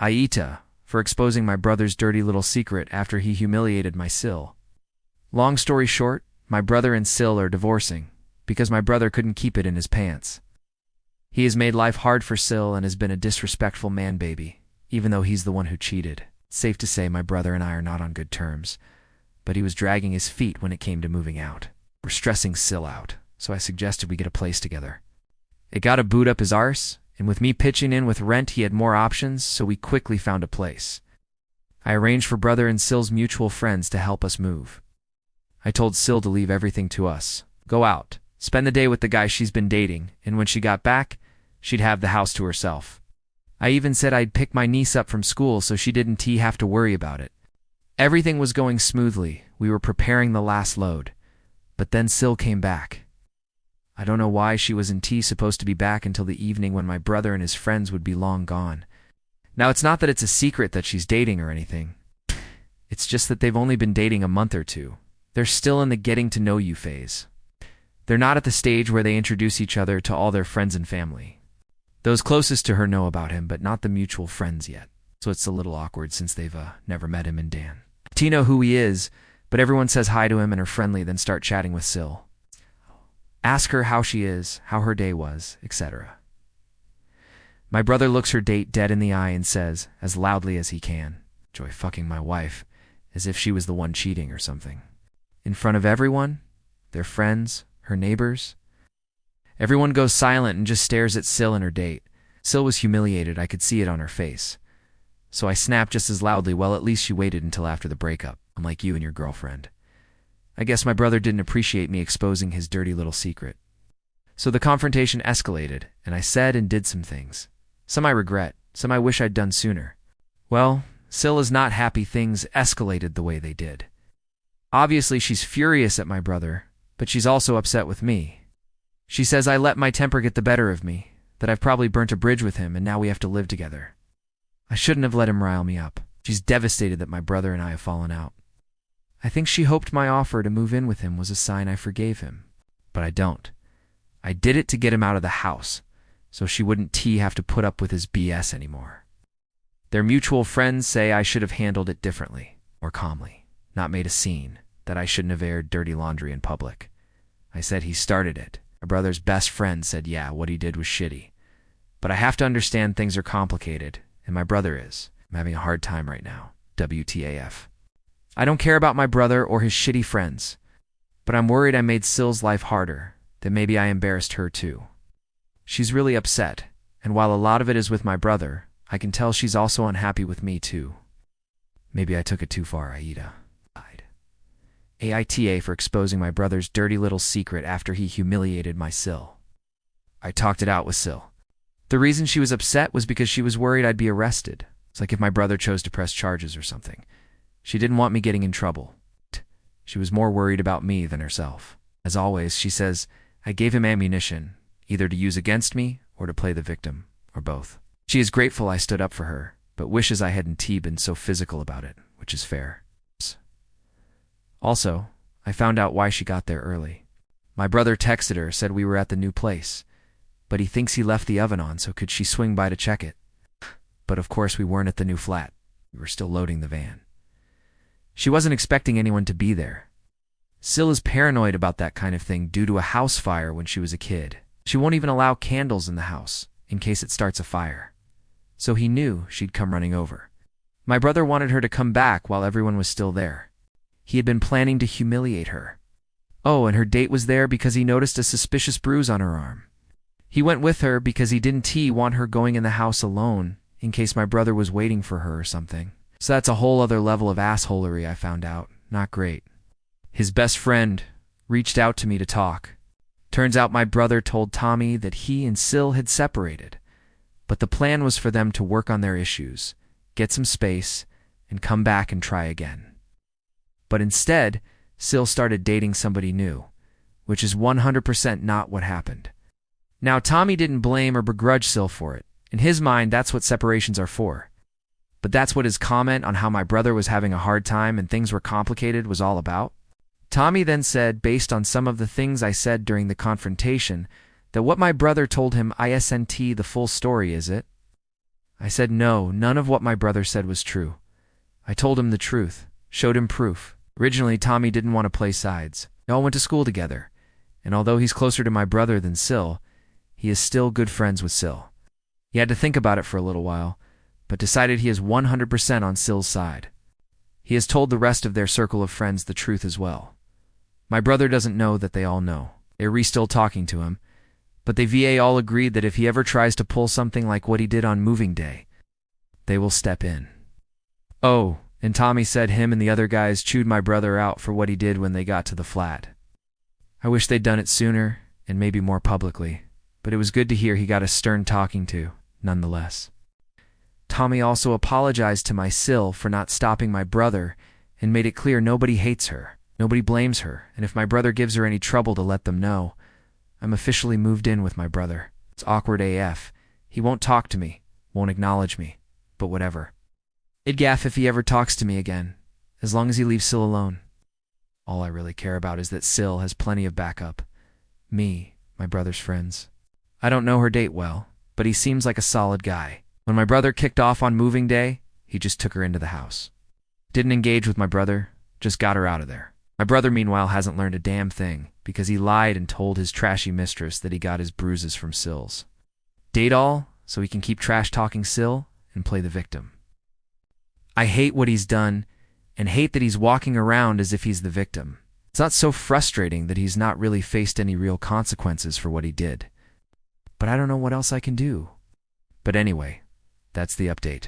AITA, for exposing my brother's dirty little secret after he humiliated my Sil. Long story short, my brother and Sil are divorcing, because my brother couldn't keep it in his pants. He has made life hard for Sil and has been a disrespectful man-baby, even though he's the one who cheated. It's safe to say my brother and I are not on good terms, but he was dragging his feet when it came to moving out. We're stressing Sil out, so I suggested we get a place together. It got a boot up his arse, and with me pitching in with rent he had more options, so we quickly found a place. I arranged for brother and Sil's mutual friends to help us move. I told Sil to leave everything to us. Go out, spend the day with the guy she's been dating, and when she got back, she'd have the house to herself. I even said I'd pick my niece up from school so she didn't have to worry about it. Everything was going smoothly. We were preparing the last load. But then Sil came back. I don't know why she was supposed to be back until the evening when my brother and his friends would be long gone. Now, it's not that it's a secret that she's dating or anything. It's just that they've only been dating a month or two. They're still in the getting-to-know-you phase. They're not at the stage where they introduce each other to all their friends and family. Those closest to her know about him, but not the mutual friends yet. So it's a little awkward since they've never met him and Dan. T know who he is, but everyone says hi to him and are friendly, then start chatting with Sil. Ask her how she is, how her day was, etc. My brother looks her date dead in the eye and says, as loudly as he can, "Enjoy fucking my wife," as if she was the one cheating or something. In front of everyone, their friends, her neighbors. Everyone goes silent and just stares at Sil and her date. Sil was humiliated, I could see it on her face. So I snapped just as loudly, well, at least she waited until after the breakup, unlike you and your girlfriend. I guess my brother didn't appreciate me exposing his dirty little secret. So the confrontation escalated, and I said and did some things. Some I regret, some I wish I'd done sooner. Well, Sil is not happy things escalated the way they did. Obviously, she's furious at my brother, but she's also upset with me. She says I let my temper get the better of me, that I've probably burnt a bridge with him and now we have to live together. I shouldn't have let him rile me up. She's devastated that my brother and I have fallen out. I think she hoped my offer to move in with him was a sign I forgave him, but I don't. I did it to get him out of the house, so she wouldn't have to put up with his BS anymore. Their mutual friends say I should have handled it differently, more calmly, not made a scene, that I shouldn't have aired dirty laundry in public. I said he started it. My brother's best friend said, yeah, what he did was shitty. But I have to understand things are complicated, and my brother is. I'm having a hard time right now. WTAF. I don't care about my brother or his shitty friends, but I'm worried I made Sil's life harder, that maybe I embarrassed her too. She's really upset, and while a lot of it is with my brother, I can tell she's also unhappy with me too. Maybe I took it too far, AITA. AITA for exposing my brother's dirty little secret after he humiliated my Sil. I talked it out with Sil. The reason she was upset was because she was worried I'd be arrested. It's like if my brother chose to press charges or something. She didn't want me getting in trouble. She was more worried about me than herself. As always, she says, I gave him ammunition, either to use against me or to play the victim, or both. She is grateful I stood up for her, but wishes I hadn't been so physical about it, which is fair. Also, I found out why she got there early. My brother texted her, said we were at the new place, but he thinks he left the oven on, so could she swing by to check it? But of course we weren't at the new flat. We were still loading the van. She wasn't expecting anyone to be there. Sil is paranoid about that kind of thing due to a house fire when she was a kid. She won't even allow candles in the house, in case it starts a fire. So he knew she'd come running over. My brother wanted her to come back while everyone was still there. He had been planning to humiliate her. Oh, and her date was there because he noticed a suspicious bruise on her arm. He went with her because he didn't want her going in the house alone, in case my brother was waiting for her or something. So that's a whole other level of assholery I found out. Not great. His best friend reached out to me to talk. Turns out my brother told Tommy that he and Sil had separated, but the plan was for them to work on their issues, get some space, and come back and try again. But instead, Sil started dating somebody new, which is 100% not what happened. Now, Tommy didn't blame or begrudge Sil for it. In his mind, that's what separations are for. But that's what his comment on how my brother was having a hard time and things were complicated was all about. Tommy then said, based on some of the things I said during the confrontation, that what my brother told him isn't the full story, is it? I said no, none of what my brother said was true. I told him the truth, showed him proof. Originally, Tommy didn't want to play sides. They all went to school together, and although he's closer to my brother than Sil, he is still good friends with Sil. He had to think about it for a little while, but decided he is 100% on Sil's side. He has told the rest of their circle of friends the truth as well. My brother doesn't know that they all know. They're still talking to him, but they VA all agreed that if he ever tries to pull something like what he did on moving day, they will step in. Oh, and Tommy said him and the other guys chewed my brother out for what he did when they got to the flat. I wish they'd done it sooner, and maybe more publicly, but it was good to hear he got a stern talking to, nonetheless. Tommy also apologized to my Sil for not stopping my brother and made it clear nobody hates her, nobody blames her, and if my brother gives her any trouble to let them know. I'm officially moved in with my brother. It's awkward AF. He won't talk to me, won't acknowledge me, but whatever. I'd gaff if he ever talks to me again, as long as he leaves Sil alone. All I really care about is that Sil has plenty of backup. Me, my brother's friends. I don't know her date well, but he seems like a solid guy. When my brother kicked off on moving day, he just took her into the house. Didn't engage with my brother, just got her out of there. My brother, meanwhile, hasn't learned a damn thing because he lied and told his trashy mistress that he got his bruises from Sil's. Date all so he can keep trash-talking Sil and play the victim. I hate what he's done and hate that he's walking around as if he's the victim. It's not so frustrating that he's not really faced any real consequences for what he did. But I don't know what else I can do. But anyway, that's the update.